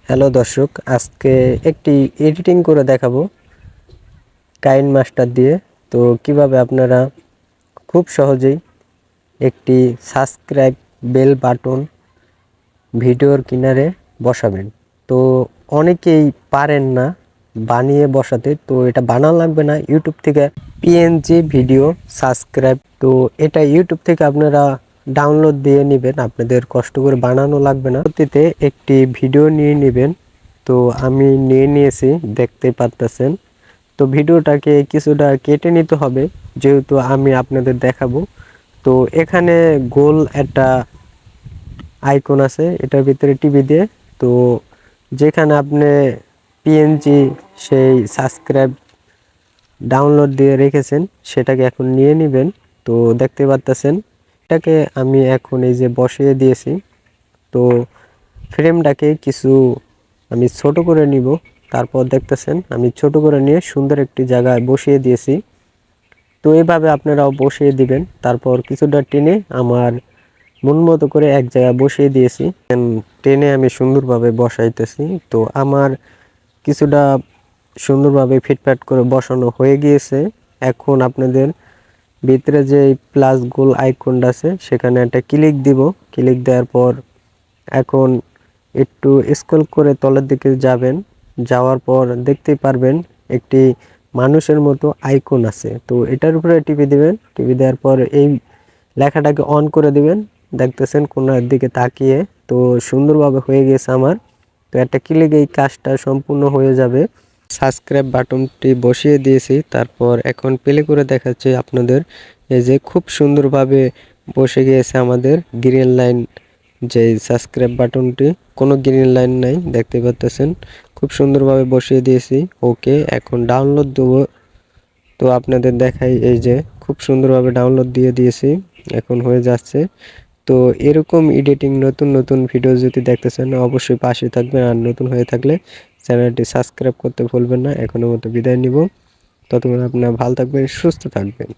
Hello দর্শক, আজকে একটি এডিটিং করে দেখাবো কাইনমাস্টার দিয়ে। তো কিভাবে আপনারা খুব সহজেই একটি সাবস্ক্রাইব বেল বাটন ভিডিওর কিনারে বসাবেন। তো অনেকেই পারেন না বানিয়ে বসাতে, তো এটা বানানো লাগবে না। ইউটিউব থেকে পিএনজি ভিডিও সাবস্ক্রাইব, তো এটা ইউটিউব থেকে আপনারা ডাউনলোড দিয়ে নেবেন, আপনাদের কষ্ট করে বানানো লাগবে না। পরবর্তীতে একটি ভিডিও নিয়ে নেবেন। তো আমি নিয়ে নিয়েছি, দেখতে পারতেছেন। তো ভিডিওটাকে কিছুটা কেটে নিতে হবে, যেহেতু আমি আপনাদের দেখাবো। তো এখানে গোল একটা আইকন আছে, এটার ভিতরে টিভি দিয়ে, তো যেখানে আপনি পিএনজি সেই সাবস্ক্রাইব ডাউনলোড দিয়ে রেখেছেন সেটাকে এখন নিয়ে নেবেন। তো দেখতে পাচ্ছেন এটাকে আমি এখন এই যে বসিয়ে দিয়েছি। তো ফ্রেমটাকে কিছু আমি ছোট করে নিব। তারপর দেখতেছেন আমি ছোট করে নিয়ে সুন্দর একটি জায়গায় বসিয়ে দিয়েছি। তো এইভাবে আপনারাও বসিয়ে দিবেন। তারপর কিছুটা টেনে আমার মন মতো করে এক জায়গায় বসিয়ে দিয়েছি। টেনে আমি সুন্দরভাবে বসাইতেছি। তো আমার কিছুটা সুন্দরভাবে ফিটফাট করে বসানো হয়ে গিয়েছে। এখন আপনাদের ভিতরে যে প্লাস গোল আইকনটা আছে সেখানে একটা ক্লিক দিব। ক্লিক দেওয়ার পর এখন একটু স্ক্রল করে তলের দিকে যাবেন। যাওয়ার পর দেখতেই পারবেন একটি মানুষের মতো আইকন আছে। তো এটার উপরে টিপে দিবেন। টিপে দেওয়ার পর এই লেখাটাকে অন করে দিবেন। দেখতেছেন কোনার দিকে তাকিয়ে। তো সুন্দরভাবে হয়ে গেছে আমার। তো একটা ক্লিক এই কাজটা সম্পূর্ণ হয়ে যাবে। সাবস্ক্রাইব বাটনটি বসিয়ে দিয়েছি, তারপর এখন প্লে করে দেখাচ্ছি আপনাদের। এই যে খুব সুন্দরভাবে বসে গিয়েছে আমাদের গ্রিন লাইন, যে সাবস্ক্রাইব বাটনটি কোনো গ্রিন লাইন নাই, দেখতে পাচ্ছেন। খুব সুন্দরভাবে বসিয়ে দিয়েছি। ওকে, এখন ডাউনলোড দেবো। তো আপনাদের দেখাই, এই যে খুব সুন্দরভাবে ডাউনলোড দিয়ে দিয়েছি, এখন হয়ে যাচ্ছে। তো এরকম এডিটিং নতুন নতুন ভিডিও যদি দেখতে চান অবশ্যই পাশে থাকবেন, আর নতুন হয়ে থাকলে চ্যানেলটি সাবস্ক্রাইব করতে ভুলবেন না। এখনের মতো বিদায় নিব। ততক্ষণ আপনারা ভালো থাকবেন, সুস্থ থাকবেন।